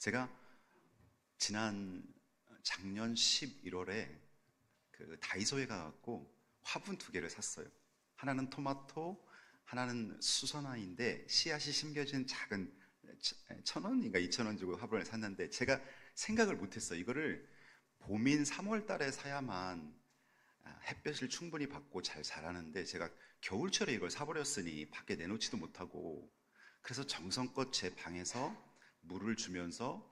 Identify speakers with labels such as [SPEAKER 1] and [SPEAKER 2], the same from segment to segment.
[SPEAKER 1] 제가 지난 작년 11월에 그 다이소에 가갖고 화분 2개를 샀어요. 하나는 토마토, 하나는 수선화인데 씨앗이 심겨진 작은 1,000원인가 2,000원 주고 화분을 샀는데 제가 생각을 못했어요. 이거를 봄인 3월 달에 사야만 햇볕을 충분히 받고 잘 자라는데 제가 겨울철에 이걸 사버렸으니 밖에 내놓지도 못하고, 그래서 정성껏 제 방에서 물을 주면서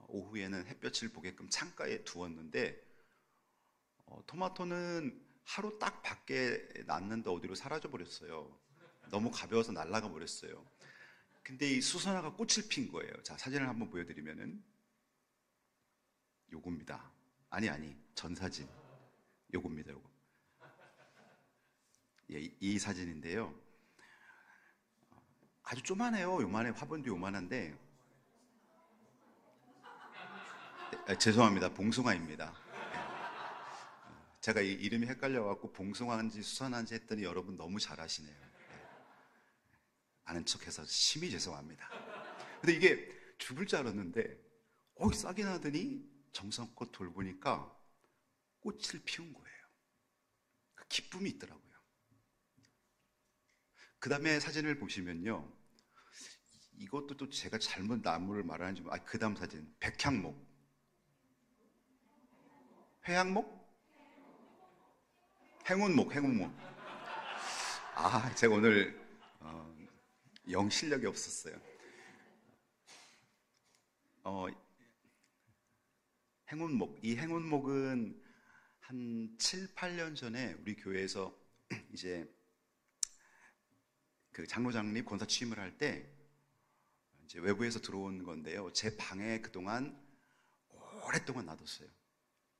[SPEAKER 1] 오후에는 햇볕을 보게끔 창가에 두었는데 토마토는 하루 딱 밖에 놨는데 어디로 사라져 버렸어요. 너무 가벼워서 날아가 버렸어요. 근데 이 수선화가 꽃을 핀 거예요. 자, 사진을 한번 보여드리면은 요겁니다. 아니 전 사진 요겁니다. 요거. 예, 이 사진인데요. 아주 조만해요. 요만해. 화분도 요만한데 죄송합니다. 봉숭아입니다. 제가 이 이름이 헷갈려갖고 봉숭아인지 수선화인지 했더니 여러분 너무 잘하시네요. 아는 척해서 심히 죄송합니다. 근데 이게 죽을 줄 알았는데 싹이 나더니 정성껏 돌보니까 꽃을 피운 거예요. 그 기쁨이 있더라고요. 그 다음에 사진을 보시면요, 이것도 또 제가 잘못 나무를 말하는지 그 다음 사진, 백향목, 회양목? 행운목. 제가 오늘 영 실력이 없었어요. 행운목. 이 행운목은 한 7, 8년 전에 우리 교회에서 이제 그 장로장님 권사 취임을 할 때 이제 외부에서 들어온 건데요. 제 방에 그동안 오랫동안 놔뒀어요.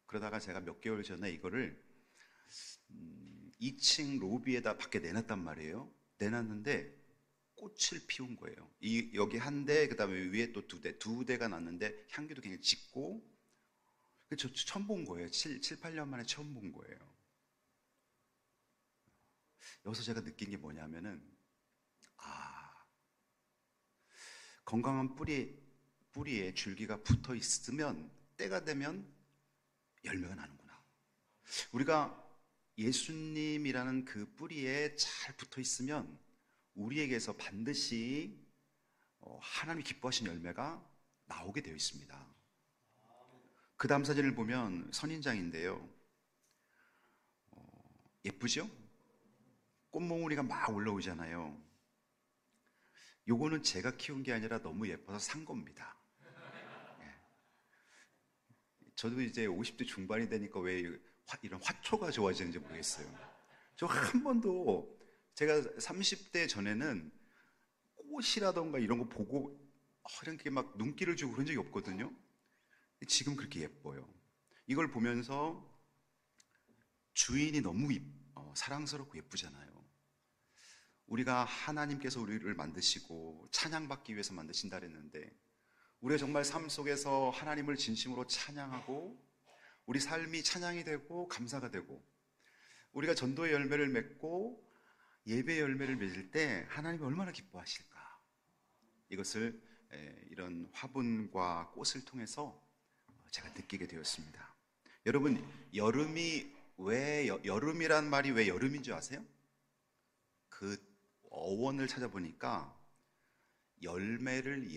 [SPEAKER 1] 그러다가 제가 몇 개월 전에 이거를 2층 로비에다 밖에 내놨단 말이에요. 내놨는데 꽃을 피운 거예요. 여기 한 대, 그 다음에 위에 또 2대, 2대가 났는데 향기도 굉장히 짙고, 저 처음 본 거예요. 7, 8년 만에 처음 본 거예요. 여기서 제가 느낀 게 뭐냐면은, 건강한 뿌리에 줄기가 붙어 있으면 때가 되면 열매가 나는구나. 우리가 예수님이라는 그 뿌리에 잘 붙어 있으면 우리에게서 반드시 하나님이 기뻐하신 열매가 나오게 되어 있습니다. 그 다음 사진을 보면 선인장인데요. 예쁘죠? 꽃몽우리가 막 올라오잖아요. 요거는 제가 키운 게 아니라 너무 예뻐서 산 겁니다. 저도 이제 50대 중반이 되니까 왜 이런 화초가 좋아지는지 모르겠어요. 저 한 번도, 제가 30대 전에는 꽃이라던가 이런 거 보고 이렇게 막 눈길을 주고 그런 적이 없거든요. 지금 그렇게 예뻐요. 이걸 보면서 주인이 너무 사랑스럽고 예쁘잖아요. 우리가 하나님께서 우리를 만드시고 찬양받기 위해서 만드신다 그랬는데, 우리가 정말 삶 속에서 하나님을 진심으로 찬양하고 우리 삶이 찬양이 되고 감사가 되고 우리가 전도의 열매를 맺고 예배의 열매를 맺을 때 하나님이 얼마나 기뻐하실까, 이것을 이런 화분과 꽃을 통해서 제가 느끼게 되었습니다. 여러분, 여름이란 말이 왜 여름인 줄 아세요? 그 어원을 찾아보니까 열매를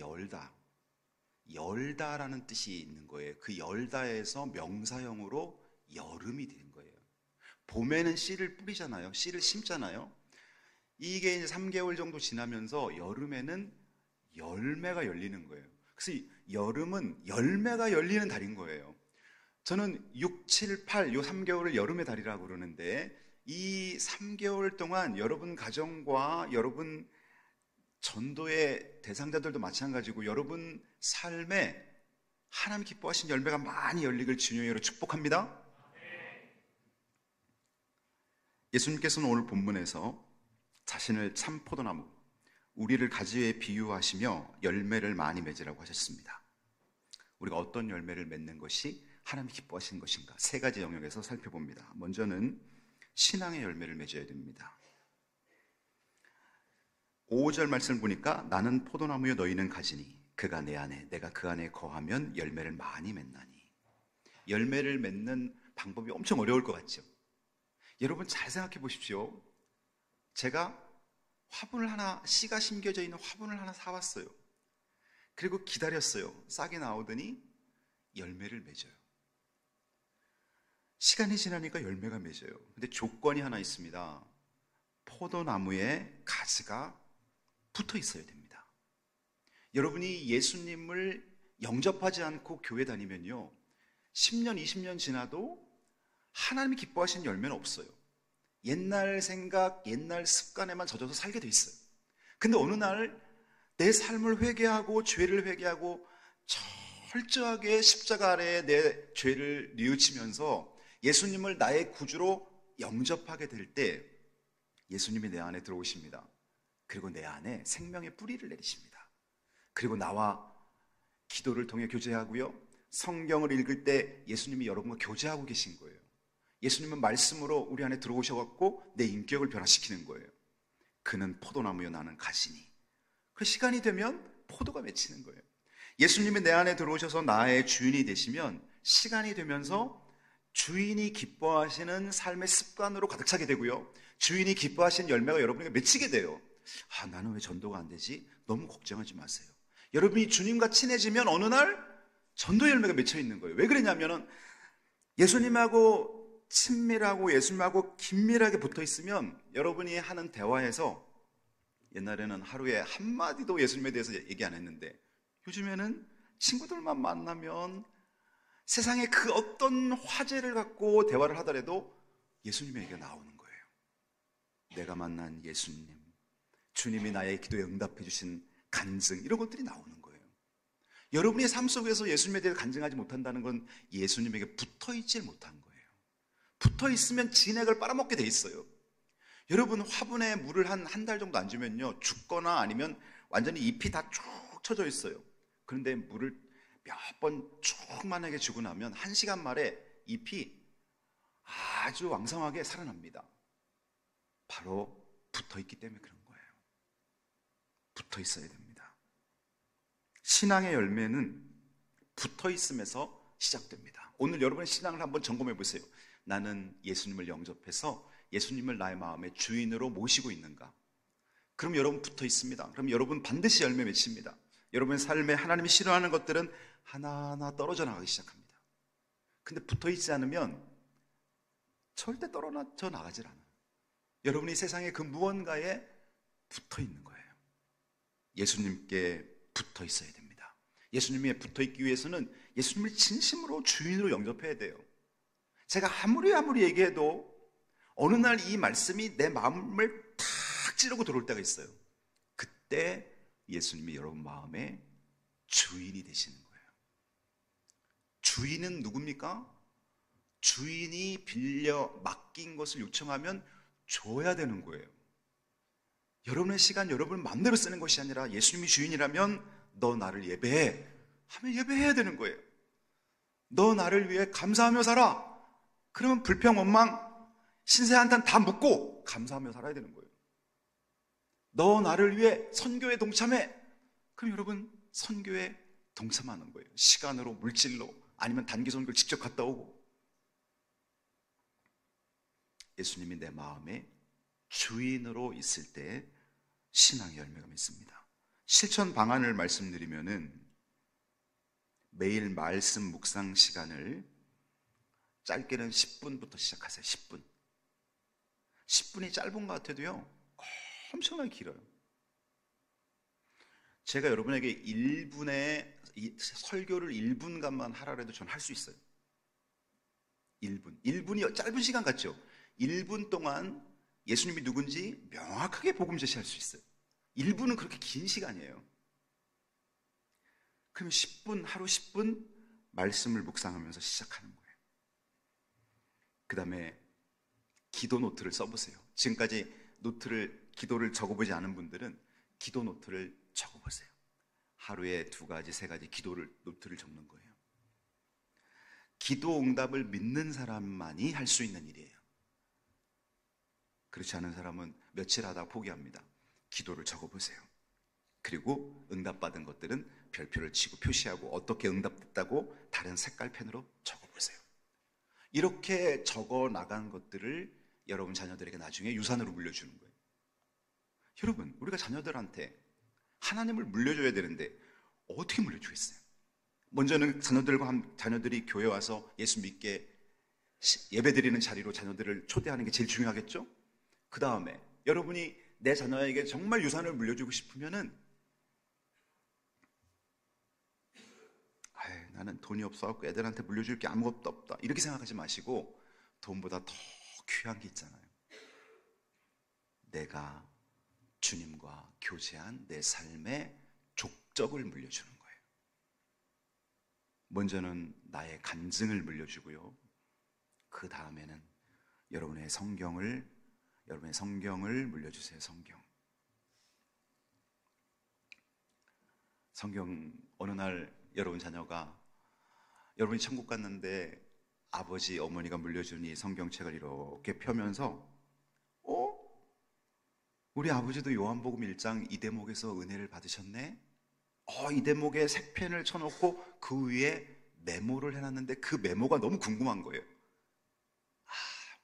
[SPEAKER 1] 열다라는 뜻이 있는 거예요. 그 열다에서 명사형으로 여름이 된 거예요. 봄에는 씨를 뿌리잖아요. 씨를 심잖아요. 이게 이제 3개월 정도 지나면서 여름에는 열매가 열리는 거예요. 그래서 여름은 열매가 열리는 달인 거예요. 저는 6, 7, 8, 요 3개월을 여름의 달이라고 그러는데, 이 3개월 동안 여러분 가정과 여러분 전도의 대상자들도 마찬가지고 여러분 삶에 하나님 기뻐하신 열매가 많이 열리길 주님의 이름으로 축복합니다. 예수님께서는 오늘 본문에서 자신을 참 포도나무, 우리를 가지에 비유하시며 열매를 많이 맺으라고 하셨습니다. 우리가 어떤 열매를 맺는 것이 하나님이 기뻐하시는 것인가, 3가지 영역에서 살펴봅니다. 먼저는 신앙의 열매를 맺어야 됩니다. 5절 말씀을 보니까 나는 포도나무요 너희는 가지니 그가 내 안에 내가 그 안에 거하면 열매를 많이 맺나니. 열매를 맺는 방법이 엄청 어려울 것 같죠? 여러분 잘 생각해 보십시오. 제가 화분을 하나, 씨가 심겨져 있는 화분을 하나 사왔어요. 그리고 기다렸어요. 싹이 나오더니 열매를 맺어요. 시간이 지나니까 열매가 맺어요. 근데 조건이 하나 있습니다. 포도나무에 가지가 붙어 있어야 됩니다. 여러분이 예수님을 영접하지 않고 교회 다니면요, 10년, 20년 지나도 하나님이 기뻐하시는 열매는 없어요. 옛날 생각, 옛날 습관에만 젖어서 살게 돼 있어요. 근데 어느 날 내 삶을 회개하고 죄를 회개하고 철저하게 십자가 아래에 내 죄를 뉘우치면서 예수님을 나의 구주로 영접하게 될 때 예수님이 내 안에 들어오십니다. 그리고 내 안에 생명의 뿌리를 내리십니다. 그리고 나와 기도를 통해 교제하고요, 성경을 읽을 때 예수님이 여러분과 교제하고 계신 거예요. 예수님은 말씀으로 우리 안에 들어오셔갖고 내 인격을 변화시키는 거예요. 그는 포도나무요 나는 가시니. 그 시간이 되면 포도가 맺히는 거예요. 예수님이 내 안에 들어오셔서 나의 주인이 되시면 시간이 되면서 주인이 기뻐하시는 삶의 습관으로 가득 차게 되고요, 주인이 기뻐하시는 열매가 여러분에게 맺히게 돼요. 나는 왜 전도가 안 되지? 너무 걱정하지 마세요. 여러분이 주님과 친해지면 어느 날 전도 열매가 맺혀 있는 거예요. 왜 그러냐면은 예수님하고 친밀하고 예수님하고 긴밀하게 붙어 있으면 여러분이 하는 대화에서, 옛날에는 하루에 한마디도 예수님에 대해서 얘기 안 했는데 요즘에는 친구들만 만나면 세상에 그 어떤 화제를 갖고 대화를 하더라도 예수님의 얘기가 나오는 거예요. 내가 만난 예수님, 주님이 나의 기도에 응답해 주신 간증, 이런 것들이 나오는 거예요. 여러분의 삶 속에서 예수님에 대해 간증하지 못한다는 건 예수님에게 붙어있지 못한 거예요. 붙어있으면 진액을 빨아먹게 돼 있어요. 여러분 화분에 물을 한 달 정도 안 주면요, 죽거나 아니면 완전히 잎이 다 쭉 쳐져 있어요. 그런데 물을 몇 번 충만하게 주고 나면 1시간 만에 잎이 아주 왕성하게 살아납니다. 바로 붙어있기 때문에 그런 거예요. 붙어있어야 됩니다. 신앙의 열매는 붙어있음에서 시작됩니다. 오늘 여러분의 신앙을 한번 점검해 보세요. 나는 예수님을 영접해서 예수님을 나의 마음의 주인으로 모시고 있는가? 그럼 여러분 붙어 있습니다. 그럼 여러분 반드시 열매 맺습니다. 여러분의 삶에 하나님이 싫어하는 것들은 하나하나 떨어져 나가기 시작합니다. 근데 붙어 있지 않으면 절대 떨어져 나가질 않아요. 여러분이 세상의 그 무언가에 붙어 있는 거예요. 예수님께 붙어 있어야 됩니다. 예수님에 붙어 있기 위해서는 예수님을 진심으로 주인으로 영접해야 돼요. 제가 아무리 얘기해도 어느 날 이 말씀이 내 마음을 탁 찌르고 들어올 때가 있어요. 그때 예수님이 여러분 마음의 주인이 되시는 거예요. 주인은 누굽니까? 주인이 빌려 맡긴 것을 요청하면 줘야 되는 거예요. 여러분의 시간 여러분 마음대로 쓰는 것이 아니라 예수님이 주인이라면 너 나를 예배해 하면 예배해야 되는 거예요. 너 나를 위해 감사하며 살아. 그러면 불평 원망 신세한탄 다 묻고 감사하며 살아야 되는 거예요. 너 나를 위해 선교에 동참해. 그럼 여러분 선교에 동참하는 거예요. 시간으로, 물질로, 아니면 단기 선교를 직접 갔다 오고. 예수님이 내 마음의 주인으로 있을 때 신앙의 열매가 맺습니다. 실천 방안을 말씀드리면은 매일 말씀 묵상 시간을 짧게는 10분부터 시작하세요. 10분. 10분이 짧은 것 같아도요, 엄청나게 길어요. 제가 여러분에게 1분의 설교를 1분간만 하라 해도 저는 할 수 있어요. 1분. 1분이 짧은 시간 같죠? 1분 동안 예수님이 누군지 명확하게 복음 제시할 수 있어요. 1분은 그렇게 긴 시간이에요. 그러면 10분, 하루 10분 말씀을 묵상하면서 시작하는 거예요. 그 다음에 기도 노트를 써보세요. 지금까지 기도를 적어보지 않은 분들은 기도 노트를 적어보세요. 하루에 2가지, 3가지 노트를 적는 거예요. 기도 응답을 믿는 사람만이 할 수 있는 일이에요. 그렇지 않은 사람은 며칠 하다 포기합니다. 기도를 적어보세요. 그리고 응답받은 것들은 별표를 치고 표시하고 어떻게 응답됐다고 다른 색깔 펜으로 적어보세요. 이렇게 적어 나간 것들을 여러분 자녀들에게 나중에 유산으로 물려주는 거예요. 여러분, 우리가 자녀들한테 하나님을 물려줘야 되는데 어떻게 물려주겠어요? 먼저는 자녀들이 교회 와서 예수 믿게 예배드리는 자리로 자녀들을 초대하는 게 제일 중요하겠죠? 그 다음에 여러분이 내 자녀에게 정말 유산을 물려주고 싶으면은 나는 돈이 없어갖고 애들한테 물려줄 게 아무것도 없다 이렇게 생각하지 마시고 돈보다 더 귀한 게 있잖아요. 내가 주님과 교제한 내 삶의 족적을 물려주는 거예요. 먼저는 나의 간증을 물려주고요. 그 다음에는 여러분의 성경을 물려주세요. 성경 어느 날 여러분 자녀가 여러분이 천국 갔는데 아버지 어머니가 물려준 이 성경책을 이렇게 펴면서 우리 아버지도 요한복음 1장 이 대목에서 은혜를 받으셨네? 이 대목에 색펜을 쳐놓고 그 위에 메모를 해놨는데 그 메모가 너무 궁금한 거예요.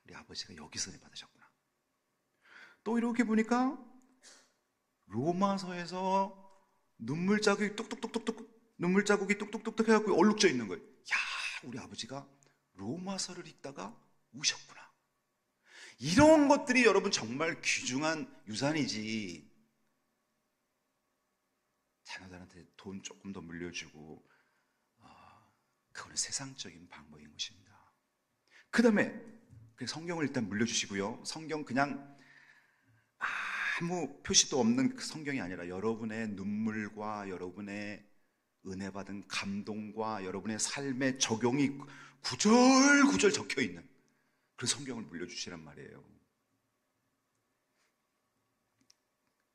[SPEAKER 1] 우리 아버지가 여기서 은혜 받으셨구나. 또 이렇게 보니까 로마서에서 눈물 자국이 뚝뚝뚝뚝 해갖고 얼룩져 있는 거예요. 우리 아버지가 로마서를 읽다가 우셨구나. 이런 것들이 여러분 정말 귀중한 유산이지. 자녀들한테 돈 조금 더 물려주고 그거는 세상적인 방법인 것입니다. 그 다음에 성경을 일단 물려주시고요. 성경 그냥 아무 표시도 없는 그 성경이 아니라 여러분의 눈물과 여러분의 은혜 받은 감동과 여러분의 삶의 적용이 구절구절 적혀있는 그 성경을 물려주시란 말이에요.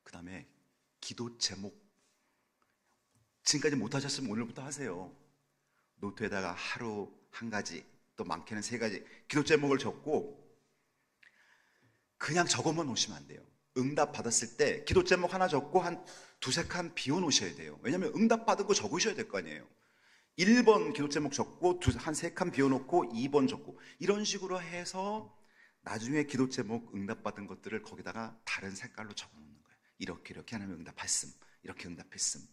[SPEAKER 1] 그 다음에 기도 제목, 지금까지 못하셨으면 오늘부터 하세요. 노트에다가 하루 한 가지, 또 많게는 3가지 기도 제목을 적고 그냥 적어만 놓으시면 안 돼요. 응답 받았을 때 기도 제목 하나 적고 한 2-3칸 비워 놓으셔야 돼요. 왜냐하면 응답 받은 거 적으셔야 될 거 아니에요. 1번 기도 제목 적고 한 3칸 비워 놓고 2번 적고 이런 식으로 해서 나중에 기도 제목 응답 받은 것들을 거기다가 다른 색깔로 적어 놓는 거예요. 이렇게 하나님 응답했음, 이렇게 응답했음.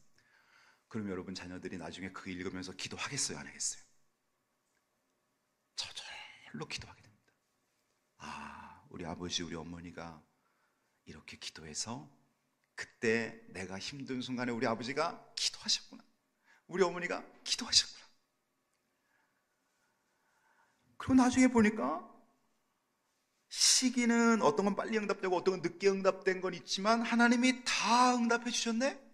[SPEAKER 1] 그럼 여러분 자녀들이 나중에 그거 읽으면서 기도하겠어요, 안 하겠어요? 저절로 기도하게 됩니다. 우리 아버지, 우리 어머니가 이렇게 기도해서 그때 내가 힘든 순간에 우리 아버지가 기도하셨구나, 우리 어머니가 기도하셨구나. 그리고 나중에 보니까 시기는 어떤 건 빨리 응답되고 어떤 건 늦게 응답된 건 있지만 하나님이 다 응답해 주셨네?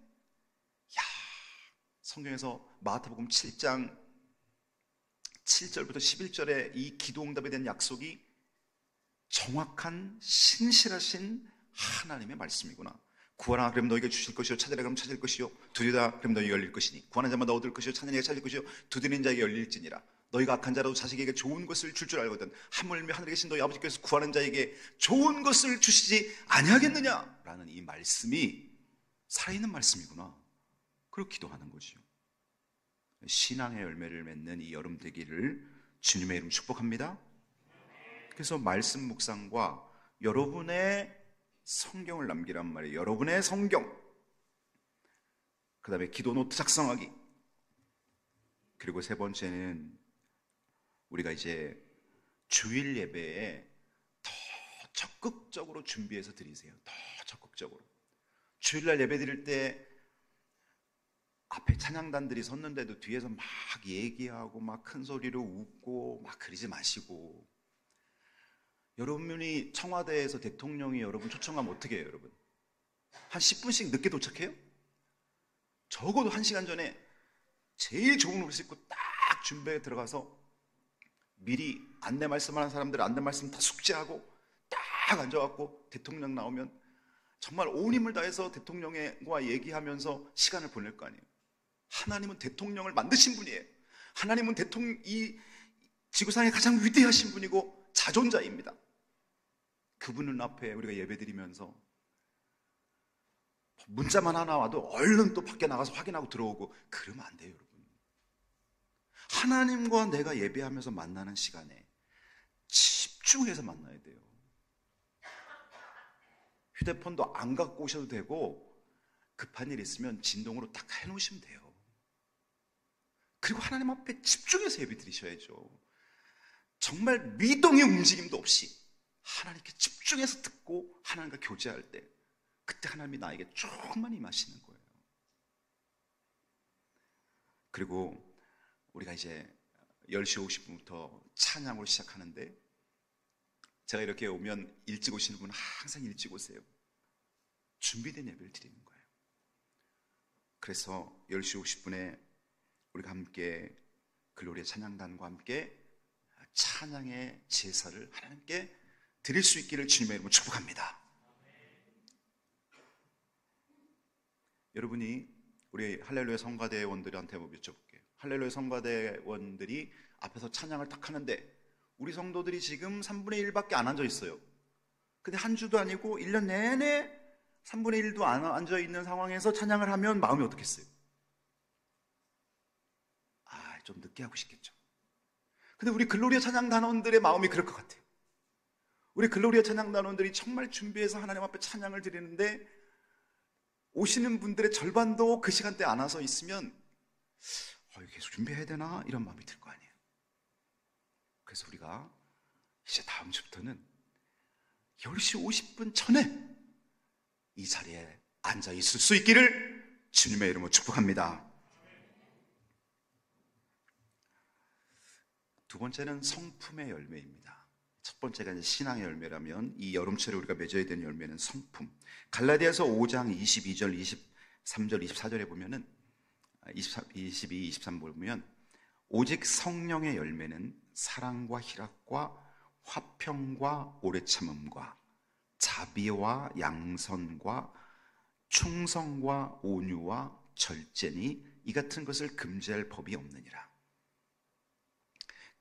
[SPEAKER 1] 성경에서 마태복음 7장 7절부터 11절에 이 기도 응답에 대한 약속이 정확한 신실하신 하나님의 말씀이구나. 구하라 그럼 너희가 주실 것이요, 찾으라 그럼 찾을 것이요, 두드리라 그럼 너희가 열릴 것이니 구하는 자마다 얻을 것이요, 찾는 자에게 찾을 것이요, 두드리는 자에게 열릴지니라. 너희가 악한 자라도 자식에게 좋은 것을 줄 알거든 하물며 하늘에 계신 너희 아버지께서 구하는 자에게 좋은 것을 주시지 아니하겠느냐 라는 이 말씀이 살아있는 말씀이구나. 그리고 기도하는 거지요. 신앙의 열매를 맺는 이 여름 되기를 주님의 이름 축복합니다. 그래서 말씀 묵상과 여러분의 성경을 남기란 말이에요. 여러분의 성경, 그 다음에 기도 노트 작성하기, 그리고 3번째는 우리가 이제 주일 예배에 더 적극적으로 준비해서 드리세요. 더 적극적으로. 주일날 예배 드릴 때 앞에 찬양단들이 섰는데도 뒤에서 막 얘기하고 막 큰 소리로 웃고 막 그러지 마시고, 여러분이 청와대에서 대통령이 여러분 초청하면 어떻게 해요? 여러분 한 10분씩 늦게 도착해요? 적어도 1시간 전에 제일 좋은 옷을 입고 딱 준비해 들어가서 미리 안내 말씀하는 사람들 안내 말씀 다 숙지하고 딱 앉아갖고 대통령 나오면 정말 온 힘을 다해서 대통령과 얘기하면서 시간을 보낼 거 아니에요. 하나님은 대통령을 만드신 분이에요. 하나님은 이 지구상에 가장 위대하신 분이고 자존자입니다. 그분은 앞에 우리가 예배드리면서 문자만 하나 와도 얼른 또 밖에 나가서 확인하고 들어오고 그러면 안 돼요, 여러분. 하나님과 내가 예배하면서 만나는 시간에 집중해서 만나야 돼요. 휴대폰도 안 갖고 오셔도 되고 급한 일 있으면 진동으로 딱 해놓으시면 돼요. 그리고 하나님 앞에 집중해서 예배 드리셔야죠. 정말 미동의 움직임도 없이 하나님께 집중해서 듣고 하나님과 교제할 때 그때 하나님이 나에게 조금만 임하시는 거예요. 그리고 우리가 이제 10시 50분부터 찬양으로 시작하는데 제가 이렇게 오면 일찍 오시는 분은 항상 일찍 오세요. 준비된 예배를 드리는 거예요. 그래서 10시 50분에 우리가 함께 글로리아 찬양단과 함께 찬양의 제사를 하나님께 드릴 수 있기를 주님의 이름으로 축복합니다. 여러분이 우리 할렐루야 성가대원들한테 한번 여쭤볼게요. 할렐루야 성가대원들이 앞에서 찬양을 딱 하는데 우리 성도들이 지금 3분의 1밖에 안 앉아 있어요. 근데 한 주도 아니고 1년 내내 3분의 1도 안 앉아 있는 상황에서 찬양을 하면 마음이 어떻겠어요? 좀 늦게 하고 싶겠죠. 근데 우리 글로리아 찬양단원들의 마음이 그럴 것 같아요. 우리 글로리아 찬양단원들이 정말 준비해서 하나님 앞에 찬양을 드리는데 오시는 분들의 절반도 그 시간대에 안 와서 있으면 계속 준비해야 되나? 이런 마음이 들 거 아니에요. 그래서 우리가 이제 다음 주부터는 10시 50분 전에 이 자리에 앉아 있을 수 있기를 주님의 이름으로 축복합니다. 두 번째는 성품의 열매입니다. 첫 번째가 이제 신앙의 열매라면 이 여름철에 우리가 맺어야 되는 열매는 성품. 갈라디아서 5장 22절, 23절, 24절에 보면은 22, 23 보면 오직 성령의 열매는 사랑과 희락과 화평과 오래 참음과 자비와 양선과 충성과 온유와 절제니 이 같은 것을 금지할 법이 없느니라.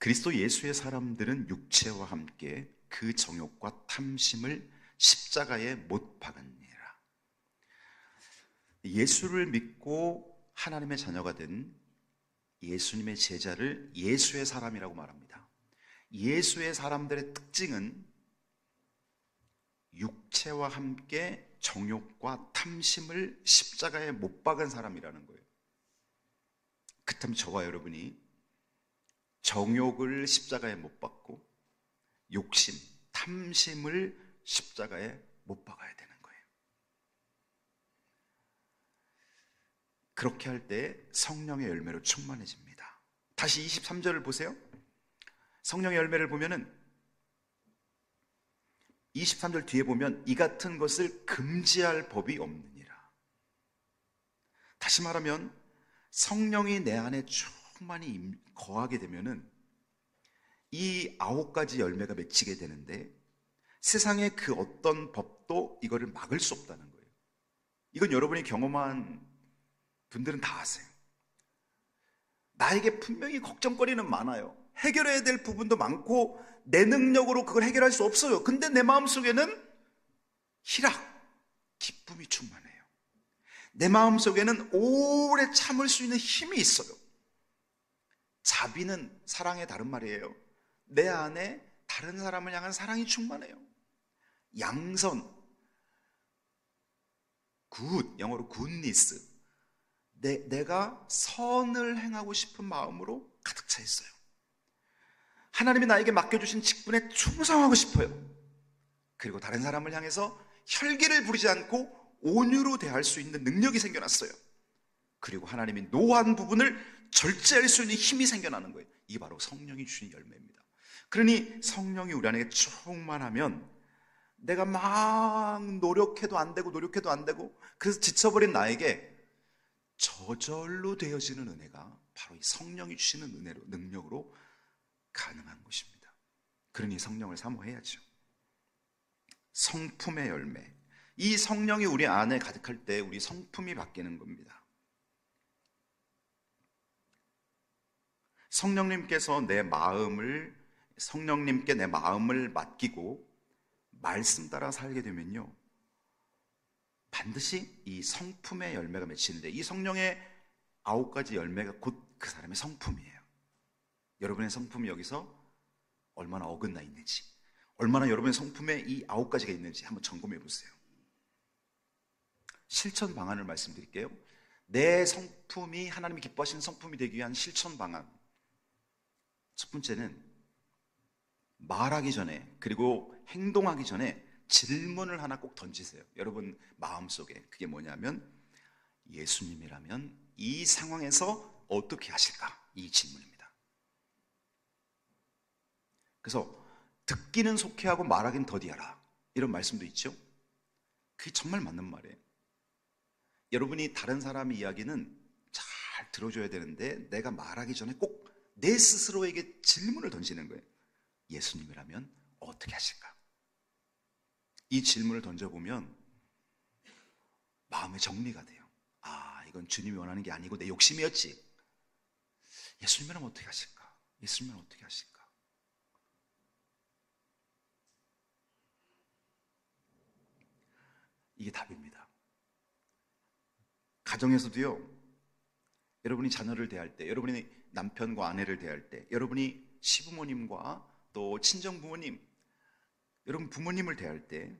[SPEAKER 1] 그리스도 예수의 사람들은 육체와 함께 그 정욕과 탐심을 십자가에 못 박으니라. 예수를 믿고 하나님의 자녀가 된 예수님의 제자를 예수의 사람이라고 말합니다. 예수의 사람들의 특징은 육체와 함께 정욕과 탐심을 십자가에 못 박은 사람이라는 거예요. 그렇다면 저와 여러분이 정욕을 십자가에 못 박고 욕심, 탐심을 십자가에 못 박아야 되는 거예요. 그렇게 할 때 성령의 열매로 충만해집니다. 다시 23절을 보세요. 성령의 열매를 보면은 23절 뒤에 보면 이 같은 것을 금지할 법이 없느니라. 다시 말하면 성령이 내 안에 충만히 거하게 되면은 이 9가지 열매가 맺히게 되는데 세상의 그 어떤 법도 이거를 막을 수 없다는 거예요. 이건 여러분이 경험한 분들은 다 아세요. 나에게 분명히 걱정거리는 많아요. 해결해야 될 부분도 많고 내 능력으로 그걸 해결할 수 없어요. 근데 내 마음속에는 희락, 기쁨이 충만해요. 내 마음속에는 오래 참을 수 있는 힘이 있어요. 자비는 사랑의 다른 말이에요. 내 안에 다른 사람을 향한 사랑이 충만해요. 양선, 굿, 영어로 굿니스, 내가 선을 행하고 싶은 마음으로 가득 차 있어요. 하나님이 나에게 맡겨주신 직분에 충성하고 싶어요. 그리고 다른 사람을 향해서 혈기를 부리지 않고 온유로 대할 수 있는 능력이 생겨났어요. 그리고 하나님이 노한 부분을 절제할 수 있는 힘이 생겨나는 거예요. 이게 바로 성령이 주신 열매입니다. 그러니 성령이 우리 안에 충만하면 내가 막 노력해도 안 되고 그래서 지쳐버린 나에게 저절로 되어지는 은혜가 바로 이 성령이 주시는 은혜로, 능력으로 가능한 것입니다. 그러니 성령을 사모해야죠. 성품의 열매, 이 성령이 우리 안에 가득할 때 우리 성품이 바뀌는 겁니다. 성령님께 내 마음을 맡기고 말씀 따라 살게 되면요, 반드시 이 성품의 열매가 맺히는데, 이 성령의 9가지 열매가 곧 그 사람의 성품이에요. 여러분의 성품이 여기서 얼마나 어긋나 있는지, 얼마나 여러분의 성품에 이 9가지가 있는지 한번 점검해 보세요. 실천 방안을 말씀드릴게요. 내 성품이 하나님이 기뻐하시는 성품이 되기 위한 실천 방안. 첫 번째는 말하기 전에, 그리고 행동하기 전에 질문을 하나 꼭 던지세요. 여러분 마음속에. 그게 뭐냐면, 예수님이라면 이 상황에서 어떻게 하실까? 이 질문입니다. 그래서 듣기는 속히하고 말하기는 더디하라, 이런 말씀도 있죠. 그게 정말 맞는 말이에요. 여러분이 다른 사람의 이야기는 잘 들어줘야 되는데, 내가 말하기 전에 꼭 내 스스로에게 질문을 던지는 거예요. 예수님이라면 어떻게 하실까? 이 질문을 던져보면 마음의 정리가 돼요. 아, 이건 주님이 원하는 게 아니고 내 욕심이었지. 예수님이라면 어떻게 하실까? 예수님이라면 어떻게 하실까? 이게 답입니다. 가정에서도요, 여러분이 자녀를 대할 때, 여러분이 남편과 아내를 대할 때, 여러분이 시부모님과 또 친정부모님, 여러분 부모님을 대할 때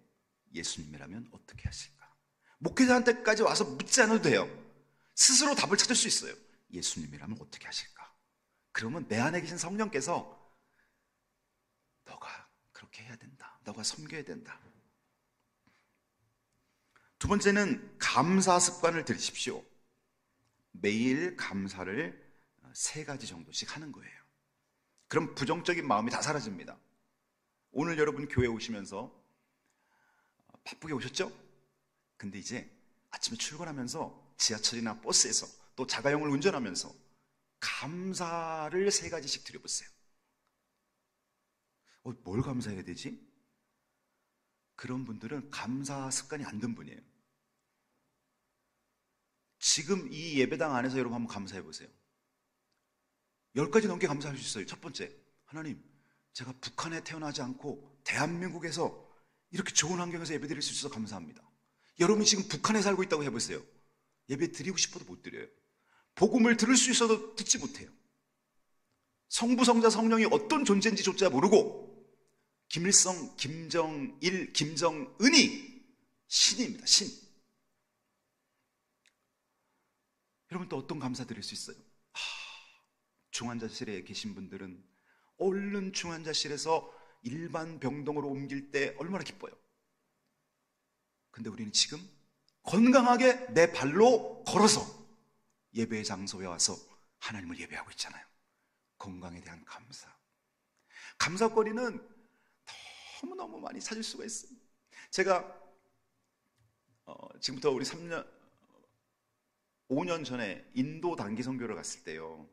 [SPEAKER 1] 예수님이라면 어떻게 하실까? 목회자한테까지 와서 묻지 않아도 돼요. 스스로 답을 찾을 수 있어요. 예수님이라면 어떻게 하실까? 그러면 내 안에 계신 성령께서 너가 그렇게 해야 된다, 너가 섬겨야 된다. 두 번째는 감사 습관을 들이십시오. 매일 감사를 3가지 정도씩 하는 거예요. 그럼 부정적인 마음이 다 사라집니다. 오늘 여러분 교회 오시면서 바쁘게 오셨죠? 근데 이제 아침에 출근하면서 지하철이나 버스에서 또 자가용을 운전하면서 감사를 3가지씩 드려보세요. 뭘 감사해야 되지? 그런 분들은 감사 습관이 안 든 분이에요. 지금 이 예배당 안에서 여러분 한번 감사해 보세요. 10가지 넘게 감사할 수 있어요. 첫 번째, 하나님, 제가 북한에 태어나지 않고 대한민국에서 이렇게 좋은 환경에서 예배 드릴 수 있어서 감사합니다. 여러분이 지금 북한에 살고 있다고 해보세요. 예배 드리고 싶어도 못 드려요. 복음을 들을 수 있어도 듣지 못해요. 성부, 성자, 성령이 어떤 존재인지조차 모르고, 김일성, 김정일, 김정은이 신입니다. 신. 여러분 또 어떤 감사 드릴 수 있어요? 중환자실에 계신 분들은 얼른 중환자실에서 일반 병동으로 옮길 때 얼마나 기뻐요. 근데 우리는 지금 건강하게 내 발로 걸어서 예배의 장소에 와서 하나님을 예배하고 있잖아요. 건강에 대한 감사. 감사거리는 너무너무 많이 찾을 수가 있어요. 제가 지금부터 우리 5년 전에 인도 단기 선교를 갔을 때요,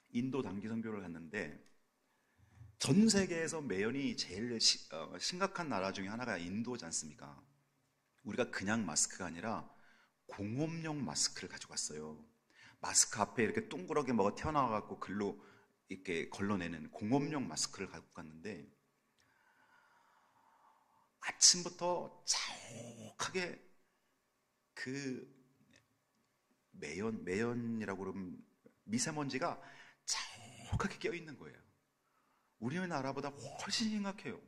[SPEAKER 1] 인도 단기 선교를 갔는데, 전 세계에서 매연이 제일 심각한 나라 중에 하나가 인도지 않습니까? 우리가 그냥 마스크가 아니라 공업용 마스크를 가져갔어요. 마스크 앞에 이렇게 둥그렇게 뭐가 튀어나와갖고 글로 이렇게 걸러내는 공업용 마스크를 갖고 갔는데, 아침부터 자욱하게 그 매연이라고 그러면 미세먼지가 자욱하게 껴있는 거예요. 우리나라보다 훨씬 심각해요.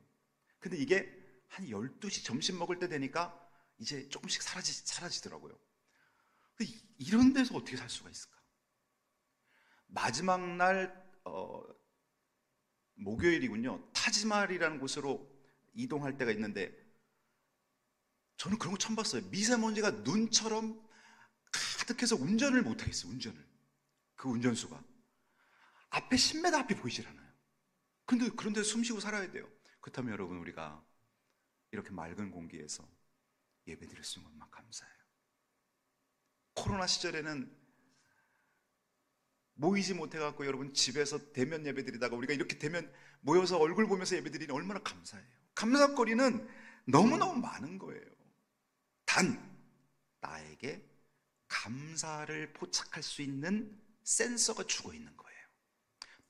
[SPEAKER 1] 근데 이게 한 12시 점심 먹을 때 되니까 이제 조금씩 사라지더라고요. 이런 데서 어떻게 살 수가 있을까? 마지막 날 목요일이군요. 타지말이라는 곳으로 이동할 때가 있는데, 저는 그런 거 처음 봤어요. 미세먼지가 눈처럼 가득해서 운전을 못하겠어요. 그 운전수가 앞에 10m 앞이 보이질 않아요. 그런데 숨 쉬고 살아야 돼요. 그렇다면 여러분, 우리가 이렇게 맑은 공기에서 예배 드릴 수 있는 것만 감사해요. 코로나 시절에는 모이지 못해갖고 여러분 집에서 대면 예배 드리다가 우리가 이렇게 대면 모여서 얼굴 보면서 예배 드리니 얼마나 감사해요. 감사거리는 너무너무 많은 거예요. 단 나에게 감사를 포착할 수 있는 센서가 죽어 있는 거예요.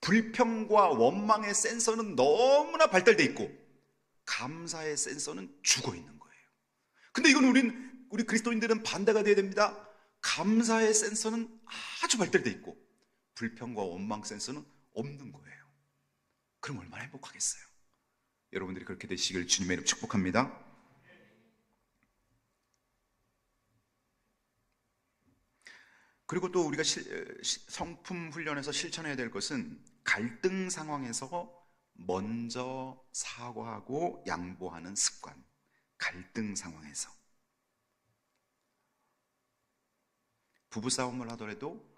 [SPEAKER 1] 불평과 원망의 센서는 너무나 발달돼 있고 감사의 센서는 죽어 있는 거예요. 근데 이건 우리 그리스도인들은 반대가 돼야 됩니다. 감사의 센서는 아주 발달돼 있고 불평과 원망 센서는 없는 거예요. 그럼 얼마나 행복하겠어요. 여러분들이 그렇게 되시길 주님의 이름으로 축복합니다. 그리고 또 우리가 성품 훈련에서 실천해야 될 것은 갈등 상황에서 먼저 사과하고 양보하는 습관. 갈등 상황에서 부부싸움을 하더라도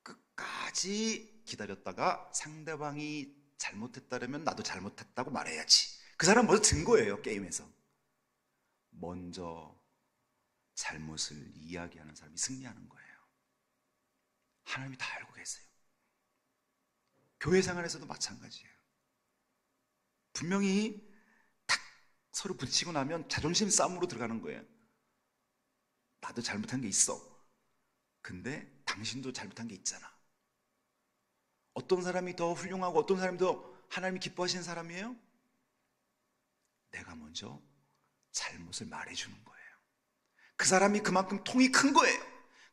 [SPEAKER 1] 끝까지 기다렸다가 상대방이 잘못했다면 나도 잘못했다고 말해야지. 그 사람 먼저 든 거예요. 게임에서 먼저 잘못을 이야기하는 사람이 승리하는 거예요. 하나님이 다 알고 계세요. 교회 생활에서도 마찬가지예요. 분명히 탁 서로 부딪히고 나면 자존심 싸움으로 들어가는 거예요. 나도 잘못한 게 있어. 근데 당신도 잘못한 게 있잖아. 어떤 사람이 더 훌륭하고 어떤 사람이 더 하나님이 기뻐하시는 사람이에요? 내가 먼저 잘못을 말해주는 거예요. 그 사람이 그만큼 통이 큰 거예요.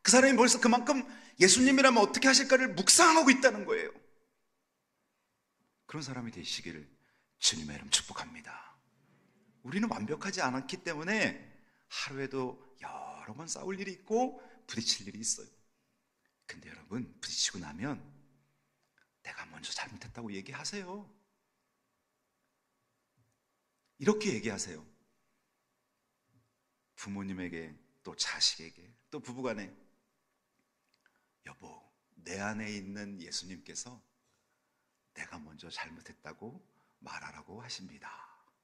[SPEAKER 1] 그 사람이 벌써 그만큼 예수님이라면 어떻게 하실까를 묵상하고 있다는 거예요. 그런 사람이 되시기를 주님의 이름 축복합니다. 우리는 완벽하지 않았기 때문에 하루에도 여러 번 싸울 일이 있고 부딪힐 일이 있어요. 근데 여러분, 부딪히고 나면 내가 먼저 잘못했다고 얘기하세요. 이렇게 얘기하세요. 부모님에게, 또 자식에게, 또 부부간에, 여보, 내 안에 있는 예수님께서 내가 먼저 잘못했다고 말하라고 하십니다.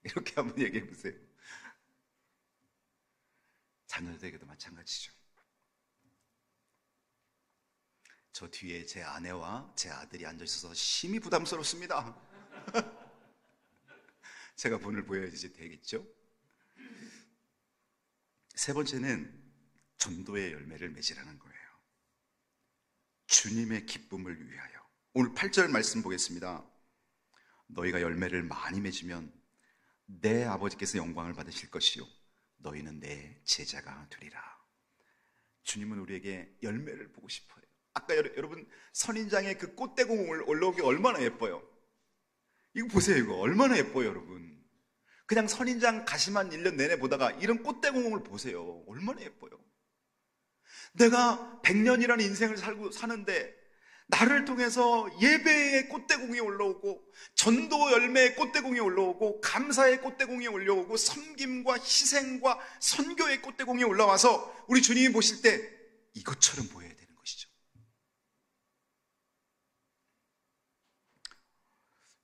[SPEAKER 1] 이렇게 한번 얘기해 보세요. 자녀들에게도 마찬가지죠. 저 뒤에 제 아내와 제 아들이 앉아있어서 심히 부담스럽습니다. 제가 본을 보여야지 되겠죠? 세 번째는 전도의 열매를 맺으라는 거예요. 주님의 기쁨을 위하여. 오늘 8절 말씀 보겠습니다. 너희가 열매를 많이 맺으면 내 아버지께서 영광을 받으실 것이요 너희는 내 제자가 되리라. 주님은 우리에게 열매를 보고 싶어요. 아까 여러분 선인장의 그 꽃대공을 올라온 게 얼마나 예뻐요. 이거 보세요. 이거 얼마나 예뻐요. 여러분 그냥 선인장 가시만 1년 내내 보다가 이런 꽃대공을 보세요. 얼마나 예뻐요. 내가 100년이라는 인생을 사는데 나를 통해서 예배의 꽃대공이 올라오고 전도 열매의 꽃대공이 올라오고 감사의 꽃대공이 올라오고 섬김과 희생과 선교의 꽃대공이 올라와서 우리 주님이 보실 때 이것처럼 보여야 되는 것이죠.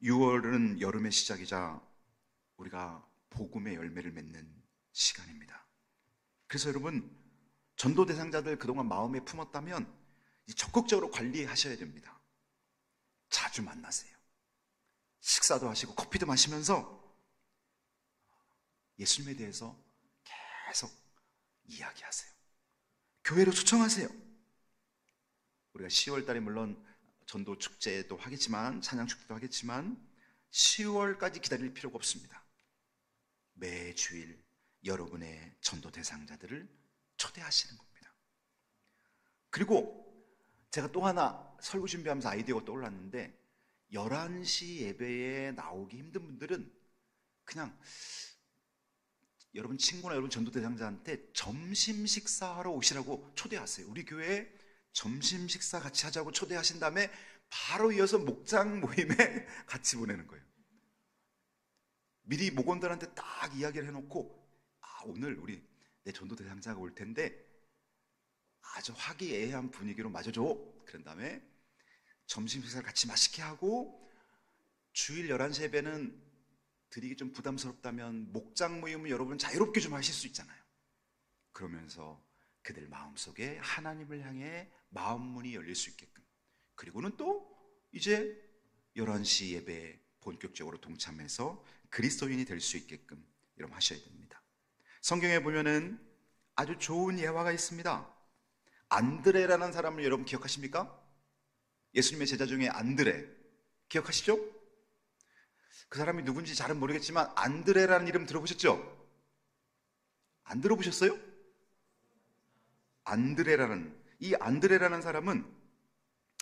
[SPEAKER 1] 6월은 여름의 시작이자 우리가 복음의 열매를 맺는 시간입니다. 그래서 여러분 전도 대상자들 그동안 마음에 품었다면 적극적으로 관리하셔야 됩니다. 자주 만나세요. 식사도 하시고 커피도 마시면서 예수님에 대해서 계속 이야기하세요. 교회로 초청하세요. 우리가 10월 달에 물론 전도 축제도 하겠지만 찬양 축제도 하겠지만 10월까지 기다릴 필요가 없습니다. 매 주일 여러분의 전도 대상자들을 초대하시는 겁니다. 그리고 제가 또 하나 설교 준비하면서 아이디어가 떠올랐는데 11시 예배에 나오기 힘든 분들은 그냥 여러분 친구나 여러분 전도 대상자한테 점심 식사하러 오시라고 초대하세요. 우리 교회에 점심 식사 같이 하자고 초대하신 다음에 바로 이어서 목장 모임에 같이 보내는 거예요. 미리 목원들한테 딱 이야기를 해놓고 오늘 우리 내 전도 대상자가 올 텐데 아주 화기애애한 분위기로 맞아줘. 그런 다음에 점심 식사를 같이 맛있게 하고 주일 11시 예배는 드리기 좀 부담스럽다면 목장 모임은 여러분 자유롭게 좀 하실 수 있잖아요. 그러면서 그들 마음속에 하나님을 향해 마음문이 열릴 수 있게끔, 그리고는 또 이제 11시 예배에 본격적으로 동참해서 그리스도인이 될 수 있게끔 여러분 하셔야 됩니다. 성경에 보면은 아주 좋은 예화가 있습니다. 안드레라는 사람을 여러분 기억하십니까? 예수님의 제자 중에 안드레, 기억하시죠? 그 사람이 누군지 잘은 모르겠지만 안드레라는 이름 들어보셨죠? 안 들어보셨어요? 이 안드레라는 사람은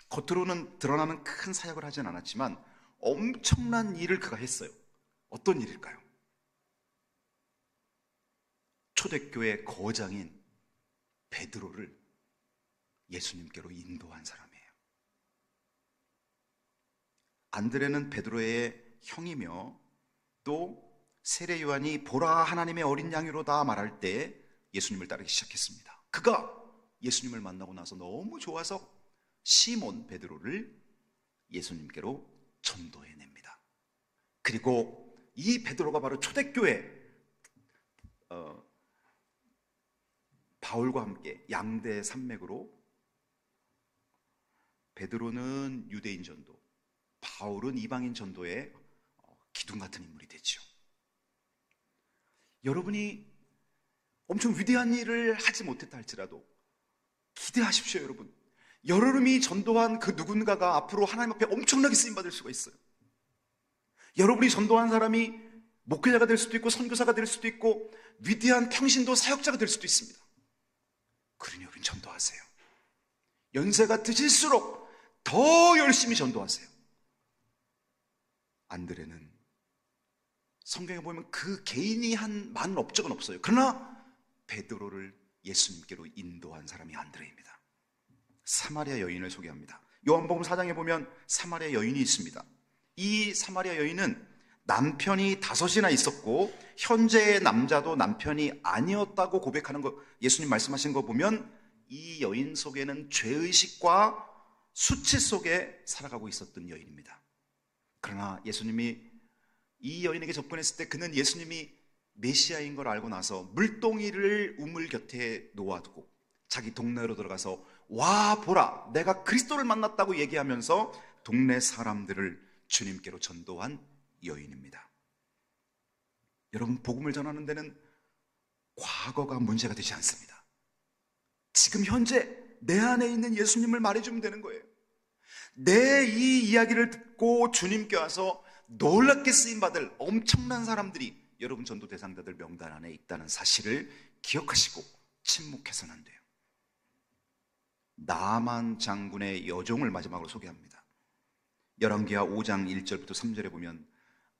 [SPEAKER 1] 겉으로는 드러나는 큰 사역을 하진 않았지만 엄청난 일을 그가 했어요. 어떤 일일까요? 초대교회 거장인 베드로를 예수님께로 인도한 사람이에요. 안드레는 베드로의 형이며 또 세례 요한이 보라 하나님의 어린 양이로다 말할 때 예수님을 따르기 시작했습니다. 그가 예수님을 만나고 나서 너무 좋아서 시몬 베드로를 예수님께로 전도해냅니다. 그리고 이 베드로가 바로 초대교회 바울과 함께 양대 산맥으로, 베드로는 유대인 전도, 바울은 이방인 전도의 기둥 같은 인물이 되죠. 여러분이 엄청 위대한 일을 하지 못했다 할지라도 기대하십시오. 여러분, 여러분이 전도한 그 누군가가 앞으로 하나님 앞에 엄청나게 쓰임받을 수가 있어요. 여러분이 전도한 사람이 목회자가 될 수도 있고 선교사가 될 수도 있고 위대한 평신도 사역자가 될 수도 있습니다. 그러니 여러분 전도하세요. 연세가 드실수록 더 열심히 전도하세요. 안드레는 성경에 보면 그 개인이 한 많은 업적은 없어요. 그러나 베드로를 예수님께로 인도한 사람이 안드레입니다. 사마리아 여인을 소개합니다. 요한복음 4장에 보면 사마리아 여인이 있습니다. 이 사마리아 여인은 남편이 5이나 있었고 현재의 남자도 남편이 아니었다고 고백하는 거, 예수님 말씀하신 거 보면 이 여인 속에는 죄의식과 수치 속에 살아가고 있었던 여인입니다. 그러나 예수님이 이 여인에게 접근했을 때 그는 예수님이 메시아인 걸 알고 나서 물동이를 우물 곁에 놓아두고 자기 동네로 들어가서 와 보라 내가 그리스도를 만났다고 얘기하면서 동네 사람들을 주님께로 전도한 여인입니다. 여러분, 복음을 전하는 데는 과거가 문제가 되지 않습니다. 지금 현재 내 안에 있는 예수님을 말해주면 되는 거예요. 내 이 이야기를 듣고 주님께 와서 놀랍게 쓰임받을 엄청난 사람들이 여러분 전도 대상자들 명단 안에 있다는 사실을 기억하시고 침묵해서는 안 돼요. 나만 장군의 여종을 마지막으로 소개합니다. 열왕기하 5장 1절부터 3절에 보면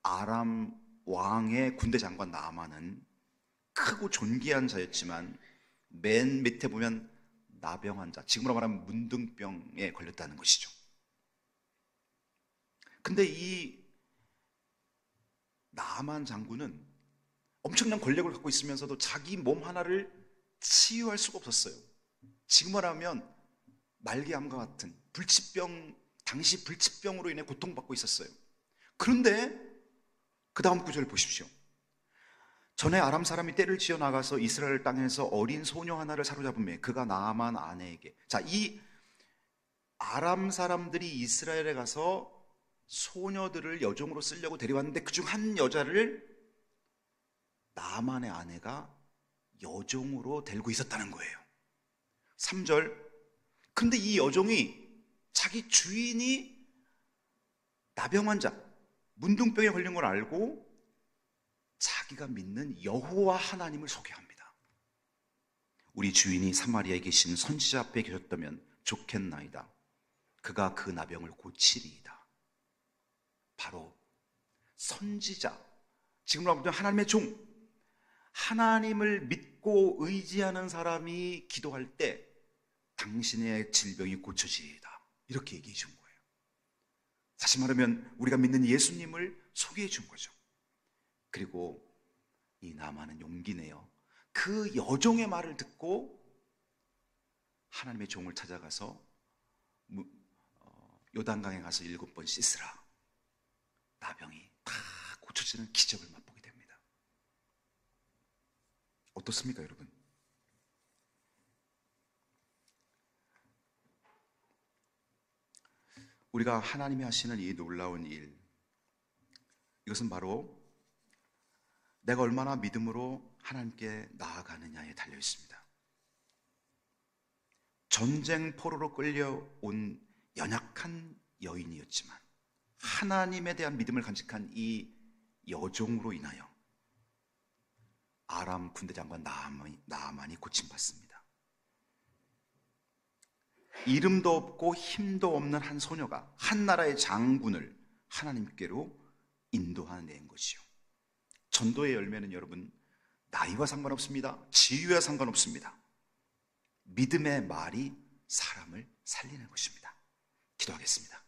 [SPEAKER 1] 아람 왕의 군대 장관 나아만은 크고 존귀한 자였지만 맨 밑에 보면 나병 환자, 지금으로 말하면 문둥병에 걸렸다는 것이죠. 근데 이 나아만 장군은 엄청난 권력을 갖고 있으면서도 자기 몸 하나를 치유할 수가 없었어요. 지금 말하면 말기암과 같은 불치병, 당시 불치병으로 인해 고통받고 있었어요. 그런데 그 다음 구절을 보십시오. 전에 아람 사람이 떼를 지어 나가서 이스라엘 땅에서 어린 소녀 하나를 사로잡으며 그가 나아만 아내에게, 자, 이 아람 사람들이 이스라엘에 가서 소녀들을 여종으로 쓰려고 데려왔는데 그중 한 여자를 나아만의 아내가 여종으로 데리고 있었다는 거예요. 3절, 근데 이 여종이 자기 주인이 나병 환자, 문둥병에 걸린 걸 알고 자기가 믿는 여호와 하나님을 소개합니다. 우리 주인이 사마리아에 계신 선지자 앞에 계셨다면 좋겠나이다. 그가 그 나병을 고치리이다. 바로 선지자, 지금으로 보면 하나님의 종, 하나님을 믿고 의지하는 사람이 기도할 때 당신의 질병이 고쳐지리이다, 이렇게 얘기해 준 거예요. 다시 말하면 우리가 믿는 예수님을 소개해 준 거죠. 그리고 이 나아만은 용기 내어 그 여종의 말을 듣고 하나님의 종을 찾아가서 요단강에 가서 7번 씻으라. 나병이 다 고쳐지는 기적을 맛보게 됩니다. 어떻습니까, 여러분? 우리가 하나님이 하시는 이 놀라운 일, 이것은 바로 내가 얼마나 믿음으로 하나님께 나아가느냐에 달려 있습니다. 전쟁 포로로 끌려온 연약한 여인이었지만 하나님에 대한 믿음을 간직한 이 여종으로 인하여 아람 군대장관 나아만이 고침받습니다. 이름도 없고 힘도 없는 한 소녀가 한 나라의 장군을 하나님께로 인도하는 것이요. 전도의 열매는 여러분 나이와 상관없습니다. 지위와 상관없습니다. 믿음의 말이 사람을 살리는 것입니다. 기도하겠습니다.